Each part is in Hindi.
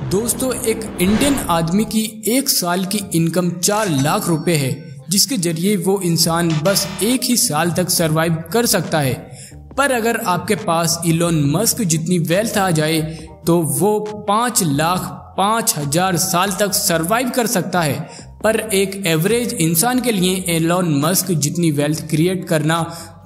दोस्तों, एक इंडियन आदमी की एक साल की इनकम 4 लाख रुपए है, जिसके जरिए वो इंसान बस एक ही साल तक सरवाइव कर सकता है। पर अगर आपके पास इलोन मस्क जितनी वेल्थ आ जाए तो वो 5,05,000 साल तक सरवाइव कर सकता है। पर एक एवरेज इंसान के लिए एलोन मस्क जितनी वेल्थ क्रिएट करना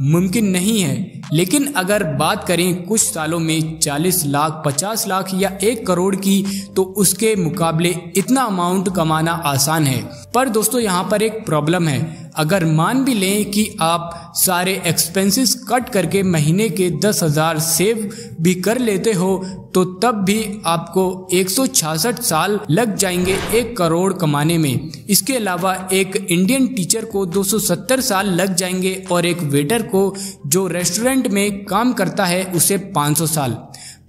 मुमकिन नहीं है। लेकिन अगर बात करें कुछ सालों में 40 लाख, 50 लाख या 1 करोड़ की, तो उसके मुकाबले इतना अमाउंट कमाना आसान है। पर दोस्तों, यहाँ पर एक प्रॉब्लम है। अगर मान भी लें कि आप सारे एक्सपेंसेस कट करके महीने के 10,000 सेव भी कर लेते हो, तो तब भी आपको 166 साल लग जाएंगे 1 करोड़ कमाने में। इसके अलावा एक इंडियन टीचर को 270 साल लग जाएंगे और एक वेटर को जो रेस्टोरेंट में काम करता है उसे 500 साल।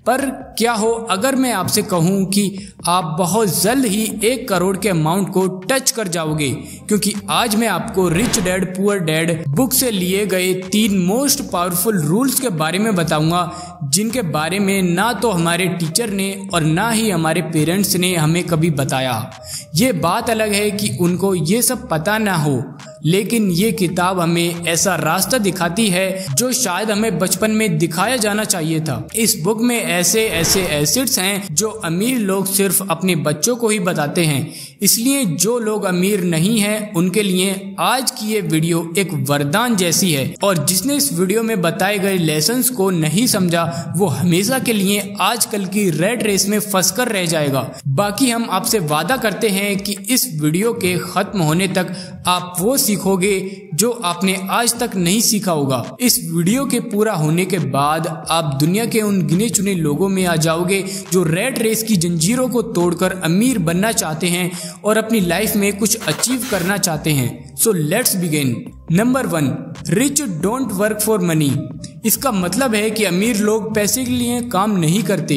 पर क्या हो अगर मैं आपसे कहूं कि आप बहुत जल्द ही 1 करोड़ के अमाउंट को टच कर जाओगे, क्योंकि आज मैं आपको rich dad poor dad book से लिए गए 3 मोस्ट पावरफुल रूल्स के बारे में बताऊंगा, जिनके बारे में ना तो हमारे टीचर ने और ना ही हमारे पेरेंट्स ने हमें कभी बताया। ये बात अलग है कि उनको ये सब पता ना हो, लेकिन ये किताब हमें ऐसा रास्ता दिखाती है जो शायद हमें बचपन में दिखाया जाना चाहिए था। इस बुक में ऐसे एसिड्स हैं जो अमीर लोग सिर्फ अपने बच्चों को ही बताते हैं, इसलिए जो लोग अमीर नहीं हैं उनके लिए आज की ये वीडियो एक वरदान जैसी है। और जिसने इस वीडियो में बताए गए लेसन्स को नहीं समझा वो हमेशा के लिए आजकल की रेड रेस में फंसकर रह जाएगा। बाकी हम आपसे वादा करते हैं कि इस वीडियो के खत्म होने तक आप वो सीखोगे जो आपने आज तक नहीं सीखा होगा। इस वीडियो के पूरा होने के बाद आप दुनिया के उन गिने चुने लोगों में आ जाओगे जो रेड रेस की जंजीरों को तोड़कर अमीर बनना चाहते हैं और अपनी लाइफ में कुछ अचीव करना चाहते हैं। So let's begin. Number 1, rich don't work for money. इसका मतलब है कि अमीर लोग पैसे के लिए काम नहीं करते।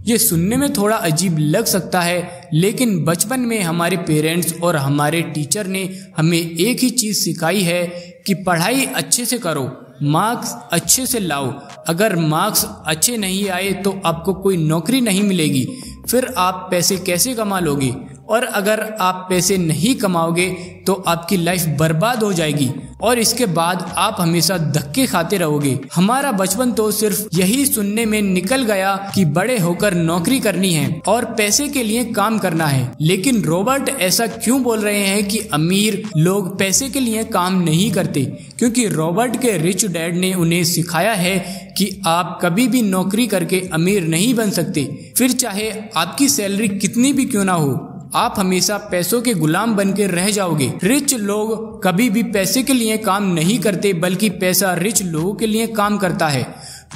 ये सुनने में थोड़ा अजीब लग सकता है, लेकिन बचपन में हमारे पेरेंट्स और हमारे टीचर ने हमें एक ही चीज़ सिखाई है कि पढ़ाई अच्छे से करो, मार्क्स अच्छे से लाओ। अगर मार्क्स अच्छे नहीं आए तो आपको कोई नौकरी नहीं मिलेगी, फिर आप पैसे कैसे कमा लोगे? और अगर आप पैसे नहीं कमाओगे तो आपकी लाइफ बर्बाद हो जाएगी और इसके बाद आप हमेशा धक्के खाते रहोगे। हमारा बचपन तो सिर्फ यही सुनने में निकल गया कि बड़े होकर नौकरी करनी है और पैसे के लिए काम करना है। लेकिन रॉबर्ट ऐसा क्यों बोल रहे हैं कि अमीर लोग पैसे के लिए काम नहीं करते? क्योंकि रॉबर्ट के रिच डैड ने उन्हें सिखाया है कि आप कभी भी नौकरी करके अमीर नहीं बन सकते, फिर चाहे आपकी सैलरी कितनी भी क्यों ना हो। आप हमेशा पैसों के गुलाम बनकर रह जाओगे। रिच लोग कभी भी पैसे के लिए काम नहीं करते, बल्कि पैसा रिच लोगों के लिए काम करता है।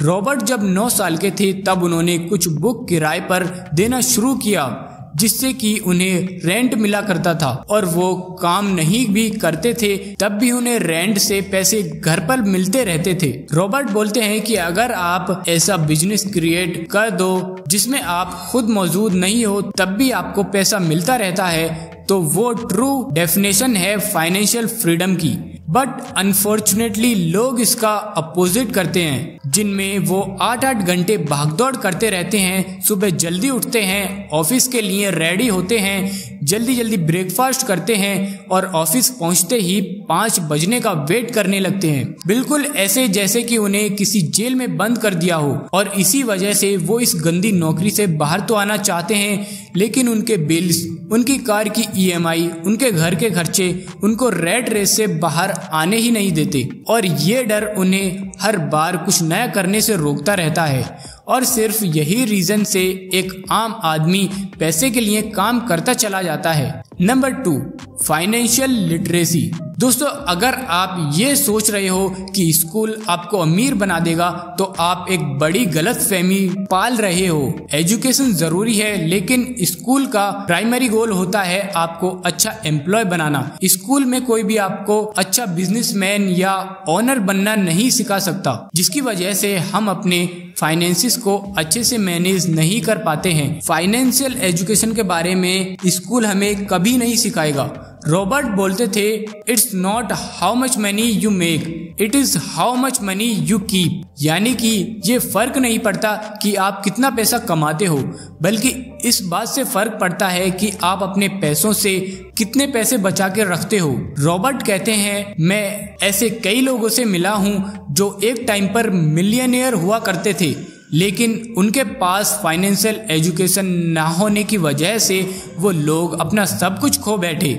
रॉबर्ट जब 9 साल के थे तब उन्होंने कुछ बुक किराए पर देना शुरू किया, जिससे कि उन्हें रेंट मिला करता था, और वो काम नहीं भी करते थे तब भी उन्हें रेंट से पैसे घर पर मिलते रहते थे। रॉबर्ट बोलते हैं कि अगर आप ऐसा बिजनेस क्रिएट कर दो जिसमें आप खुद मौजूद नहीं हो तब भी आपको पैसा मिलता रहता है, तो वो ट्रू डेफिनेशन है फाइनेंशियल फ्रीडम की। बट अनफॉर्चुनेटली लोग इसका अपोजिट करते हैं, जिनमें वो 8-8 घंटे भागदौड़ करते रहते हैं। सुबह जल्दी उठते हैं, ऑफिस के लिए रेडी होते हैं, जल्दी जल्दी ब्रेकफास्ट करते हैं और ऑफिस पहुंचते ही 5 बजने का वेट करने लगते हैं, बिल्कुल ऐसे जैसे कि उन्हें किसी जेल में बंद कर दिया हो। और इसी वजह से वो इस गंदी नौकरी से बाहर तो आना चाहते हैं, लेकिन उनके बिल्स, उनकी कार की EMI, उनके घर के खर्चे उनको रेड रेस से बाहर आने ही नहीं देते। और ये डर उन्हें हर बार कुछ नया करने से रोकता रहता है। और सिर्फ यही रीजन से एक आम आदमी पैसे के लिए काम करता चला जाता है। Number 2, financial literacy. दोस्तों, अगर आप ये सोच रहे हो कि स्कूल आपको अमीर बना देगा तो आप एक बड़ी गलतफहमी पाल रहे हो। एजुकेशन जरूरी है, लेकिन स्कूल का प्राइमरी गोल होता है आपको अच्छा एम्प्लॉय बनाना। स्कूल में कोई भी आपको अच्छा बिजनेसमैन या ओनर बनना नहीं सिखा सकता, जिसकी वजह से हम अपने फाइनेंसिस को अच्छे से मैनेज नहीं कर पाते हैं। फाइनेंशियल एजुकेशन के बारे में स्कूल हमें कभी नहीं सिखाएगा। रॉबर्ट बोलते थे, it's not how much money you make, it is how much money you keep. यानी कि ये फर्क नहीं पड़ता कि आप कितना पैसा कमाते हो, बल्कि इस बात से फर्क पड़ता है कि आप अपने पैसों से कितने पैसे बचा के रखते हो। रॉबर्ट कहते हैं, मैं ऐसे कई लोगों से मिला हूँ जो एक टाइम पर मिलियनेयर हुआ करते थे, लेकिन उनके पास फाइनेंशियल एजुकेशन ना होने की वजह से वो लोग अपना सब कुछ खो बैठे।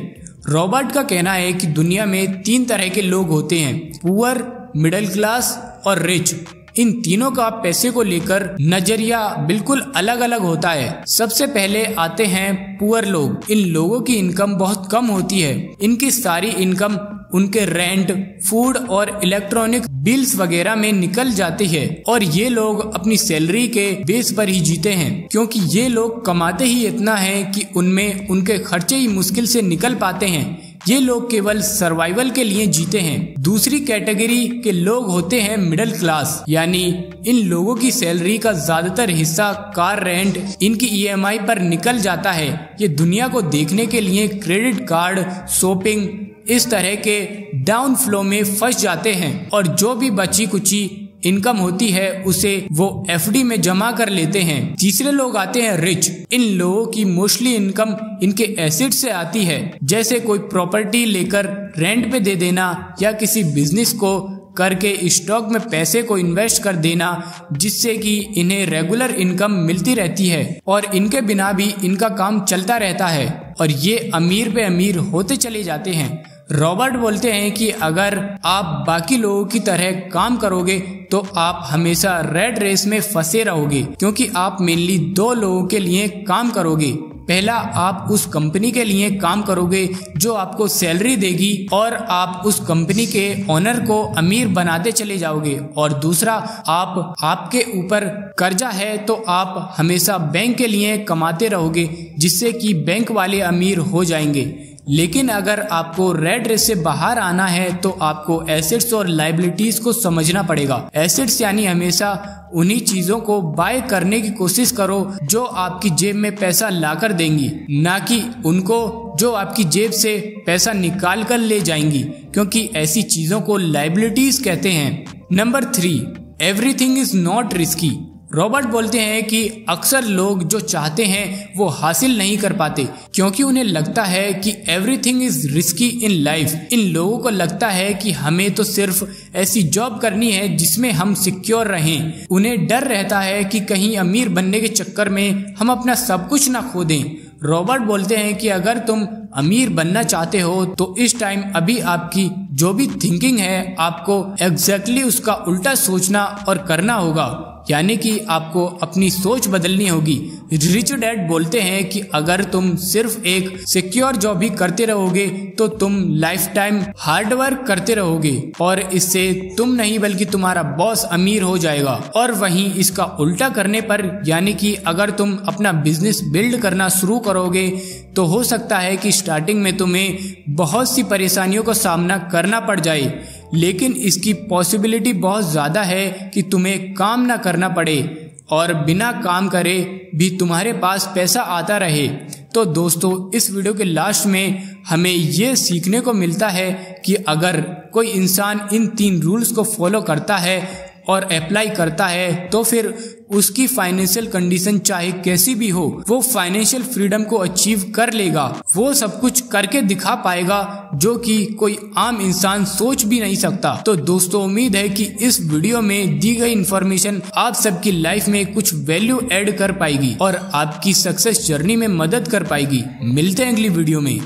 रॉबर्ट का कहना है कि दुनिया में 3 तरह के लोग होते हैं, पुअर, मिडिल क्लास और रिच। इन तीनों का पैसे को लेकर नजरिया बिल्कुल अलग अलग होता है। सबसे पहले आते हैं पुअर लोग। इन लोगों की इनकम बहुत कम होती है। इनकी सारी इनकम उनके रेंट, फूड और इलेक्ट्रॉनिक बिल्स वगैरह में निकल जाती है और ये लोग अपनी सैलरी के बेस पर ही जीते हैं, क्योंकि ये लोग कमाते ही इतना है कि उनमें उनके खर्चे ही मुश्किल से निकल पाते हैं। ये लोग केवल सर्वाइवल के लिए जीते हैं। दूसरी कैटेगरी के लोग होते हैं मिडिल क्लास, यानी इन लोगों की सैलरी का ज्यादातर हिस्सा कार रेंट, इनकी EMI पर निकल जाता है। ये दुनिया को देखने के लिए क्रेडिट कार्ड, शॉपिंग, इस तरह के डाउन फ्लो में फंस जाते हैं और जो भी बची कुची इनकम होती है उसे वो FD में जमा कर लेते हैं। तीसरे लोग आते हैं रिच। इन लोगों की मोस्टली इनकम इनके एसेट से आती है, जैसे कोई प्रॉपर्टी लेकर रेंट पे दे देना या किसी बिजनेस को करके स्टॉक में पैसे को इन्वेस्ट कर देना, जिससे कि इन्हें रेगुलर इनकम मिलती रहती है और इनके बिना भी इनका काम चलता रहता है और ये अमीर पे अमीर होते चले जाते हैं। रॉबर्ट बोलते हैं कि अगर आप बाकी लोगों की तरह काम करोगे तो आप हमेशा रेट रेस में फंसे रहोगे, क्योंकि आप मेनली 2 लोगों के लिए काम करोगे। पहला, आप उस कंपनी के लिए काम करोगे जो आपको सैलरी देगी और आप उस कंपनी के ओनर को अमीर बनाते चले जाओगे, और दूसरा, आपके ऊपर कर्जा है तो आप हमेशा बैंक के लिए कमाते रहोगे, जिससे कि बैंक वाले अमीर हो जाएंगे। लेकिन अगर आपको रेड रेस से बाहर आना है तो आपको एसेट्स और लायबिलिटीज को समझना पड़ेगा। एसेट्स यानी हमेशा उन्हीं चीजों को बाय करने की कोशिश करो जो आपकी जेब में पैसा लाकर देंगी, ना कि उनको जो आपकी जेब से पैसा निकाल कर ले जाएंगी, क्योंकि ऐसी चीजों को लायबिलिटीज कहते हैं। Number 3, everything is not risky. Robert बोलते हैं कि अक्सर लोग जो चाहते हैं वो हासिल नहीं कर पाते, क्योंकि उन्हें लगता है कि everything is risky in life. इन लोगों को लगता है कि हमें तो सिर्फ ऐसी जॉब करनी है जिसमें हम सिक्योर रहें। उन्हें डर रहता है कि कहीं अमीर बनने के चक्कर में हम अपना सब कुछ ना खो दें। रॉबर्ट बोलते हैं कि अगर तुम अमीर बनना चाहते हो तो इस टाइम अभी आपकी जो भी थिंकिंग है आपको एग्जैक्टली उसका उल्टा सोचना और करना होगा, यानी कि आपको अपनी सोच बदलनी होगी। रिच डैड बोलते हैं कि अगर तुम सिर्फ एक सिक्योर जॉब ही करते रहोगे तो तुम लाइफ टाइम हार्ड वर्क करते रहोगे और इससे तुम नहीं बल्कि तुम्हारा बॉस अमीर हो जाएगा। और वहीं इसका उल्टा करने पर, यानी कि अगर तुम अपना बिजनेस बिल्ड करना शुरू करोगे तो हो सकता है कि स्टार्टिंग में तुम्हें बहुत सी परेशानियों का सामना करना पड़ जाए, लेकिन इसकी पॉसिबिलिटी बहुत ज़्यादा है कि तुम्हें काम ना करना पड़े और बिना काम करे भी तुम्हारे पास पैसा आता रहे। तो दोस्तों, इस वीडियो के लास्ट में हमें ये सीखने को मिलता है कि अगर कोई इंसान इन 3 रूल्स को फॉलो करता है और अप्लाई करता है तो फिर उसकी फाइनेंशियल कंडीशन चाहे कैसी भी हो, वो फाइनेंशियल फ्रीडम को अचीव कर लेगा। वो सब कुछ करके दिखा पाएगा जो कि कोई आम इंसान सोच भी नहीं सकता। तो दोस्तों, उम्मीद है कि इस वीडियो में दी गई इन्फॉर्मेशन आप सबकी लाइफ में कुछ वैल्यू ऐड कर पाएगी और आपकी सक्सेस जर्नी में मदद कर पाएगी। मिलते हैं अगली वीडियो में।